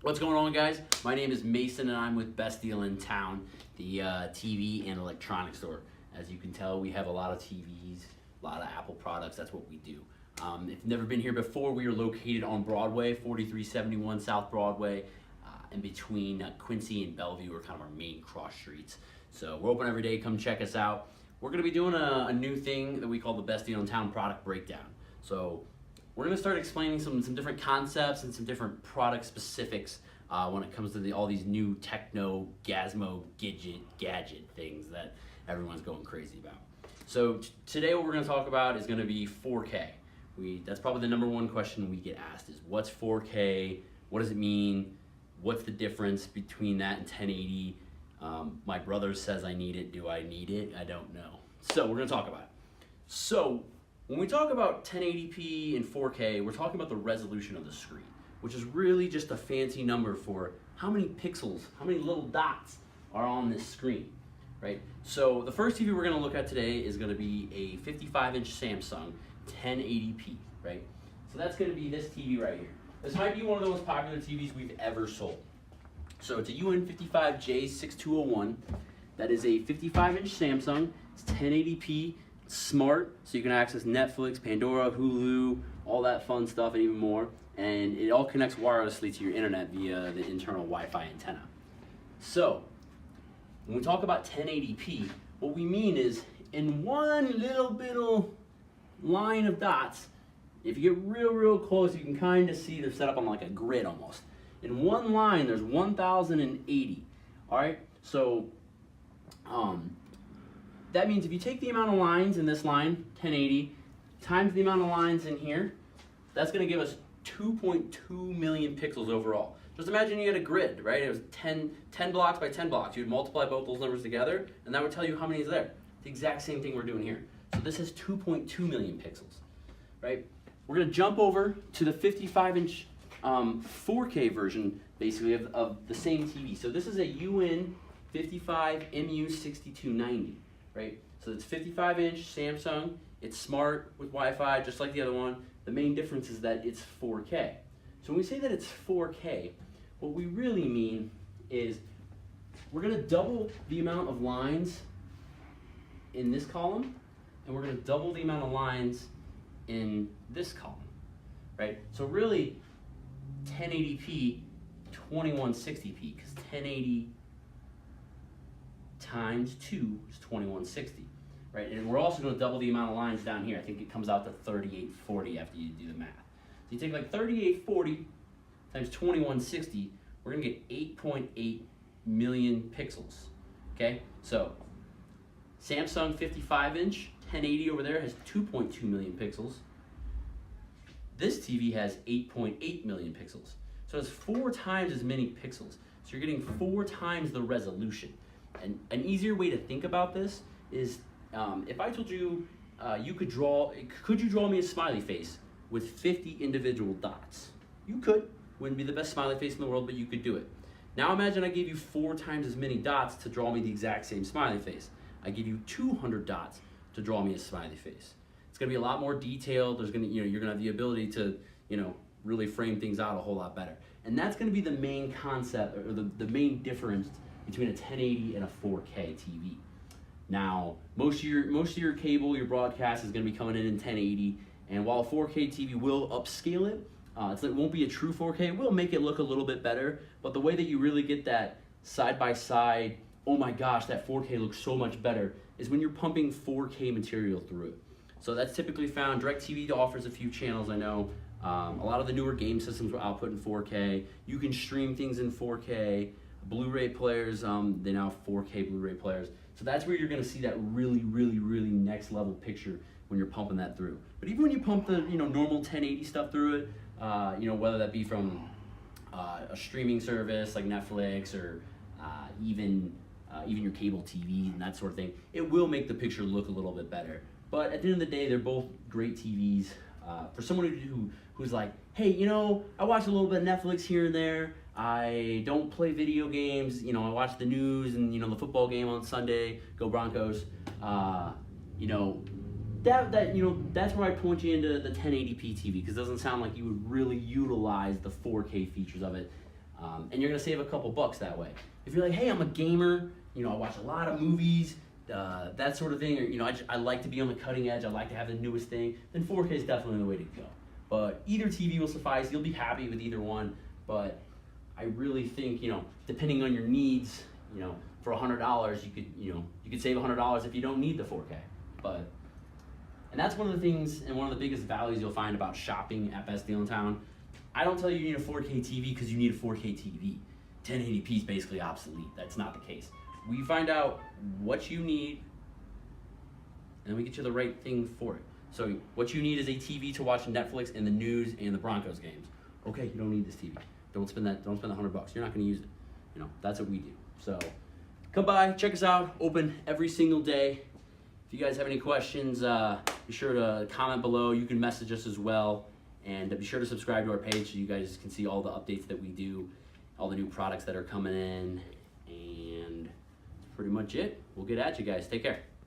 What's going on, guys? My name is Mason and I'm with Best Deal in Town, the TV and electronics store. As you can tell, we have a lot of TVs, a lot of Apple products. That's what we do. If you've never been here before, we are located on Broadway, 4371 South Broadway, in between Quincy and Bellevue are kind of our main cross streets. So we're open every day. Come check us out. We're going to be doing a new thing that we call the Best Deal in Town product breakdown. So we're going to start explaining some different concepts and some different product specifics when it comes to all these new techno, gazmo, gadget things that everyone's going crazy about. So today what we're going to talk about is going to be 4K. That's probably the number one question we get asked is what's 4K? What does it mean? What's the difference between that and 1080? My brother says I need it. Do I need it? I don't know. So we're going to talk about it. So when we talk about 1080p and 4K, we're talking about the resolution of the screen, which is really just a fancy number for how many pixels, how many little dots are on this screen, right? So the first TV we're going to look at today is going to be a 55-inch Samsung 1080p, right? So that's going to be this TV right here. This might be one of the most popular TVs we've ever sold. So it's a UN55J6201. That is a 55-inch Samsung. It's 1080p. Smart, so you can access Netflix, Pandora, Hulu, all that fun stuff and even more. And it all connects wirelessly to your internet via the internal Wi-Fi antenna. So when we talk about 1080p, what we mean is in one little line of dots, if you get real close, you can kind of see they're set up on like a grid almost. In one line, there's 1080. All right, so that means if you take the amount of lines in this line, 1080, times the amount of lines in here, that's going to give us 2.2 million pixels overall. Just imagine you had a grid, right? It was 10 blocks by 10 blocks. You'd multiply both those numbers together, and that would tell you how many is there. The exact same thing we're doing here. So this is 2.2 million pixels, right? We're going to jump over to the 55-inch 4K version, basically, of the same TV. So this is a UN55 MU6290. Right? So it's 55-inch Samsung. It's smart with Wi-Fi, just like the other one. The main difference is that it's 4K. So when we say that it's 4K, what we really mean is we're going to double the amount of lines in this column, and we're going to double the amount of lines in this column. Right? So really, 1080p, 2160p, because 1080 times 2 is 2160, right? And we're also going to double the amount of lines down here. I think it comes out to 3840 after you do the math. So you take like 3840 times 2160, we're going to get 8.8 million pixels, okay? So Samsung 55-inch 1080 over there has 2.2 million pixels. This TV has 8.8 million pixels. So it's 4 times as many pixels. So you're getting 4 times the resolution. And an easier way to think about this is if I told you could you draw me a smiley face with 50 individual dots? You could. Wouldn't be the best smiley face in the world, but you could do it. Now imagine I gave you 4 times as many dots to draw me the exact same smiley face. I give you 200 dots to draw me a smiley face. It's going to be a lot more detailed. You're going to have the ability to, really frame things out a whole lot better. And that's going to be the main concept, or the main difference between a 1080 and a 4K TV. Now, most of your cable, your broadcast is going to be coming in 1080, and while a 4K TV will upscale it, it won't be a true 4K. It will make it look a little bit better, but the way that you really get that side-by-side, oh my gosh, that 4K looks so much better, is when you're pumping 4K material through it. So that's typically found. DirecTV offers a few channels, I know. A lot of the newer game systems will output in 4K. You can stream things in 4K. Blu-ray players, they now have 4K Blu-ray players. So that's where you're going to see that really next level picture when you're pumping that through. But even when you pump the normal 1080 stuff through it, whether that be from a streaming service like Netflix or even your cable TV and that sort of thing, it will make the picture look a little bit better. But at the end of the day, they're both great TVs. For someone who's like, hey, I watch a little bit of Netflix here and there. I don't play video games. I watch the news and the football game on Sunday. Go Broncos. That's where I point you into the 1080p TV, because it doesn't sound like you would really utilize the 4K features of it. And you're gonna save a couple bucks that way. If you're like, hey, I'm a gamer, you know, I watch a lot of movies, that sort of thing, or, you know, I like to be on the cutting edge, I like to have the newest thing, then 4K is definitely the way to go. But either TV will suffice, you'll be happy with either one, but I really think, you know, depending on your needs, you know, for $100, you could save $100 if you don't need the 4K. And that's one of the things and one of the biggest values you'll find about shopping at Best Deal in Town. I don't tell you you need a 4K TV because you need a 4K TV. 1080p is basically obsolete. That's not the case. We find out what you need, and we get you the right thing for it. So what you need is a TV to watch Netflix and the news and the Broncos games. Okay, you don't need this TV. Don't spend the $100. You're not going to use it. You know, that's what we do. So come by, check us out. Open every single day. If you guys have any questions, be sure to comment below. You can message us as well. And be sure to subscribe to our page so you guys can see all the updates that we do, all the new products that are coming in. And that's pretty much it. We'll get at you guys. Take care.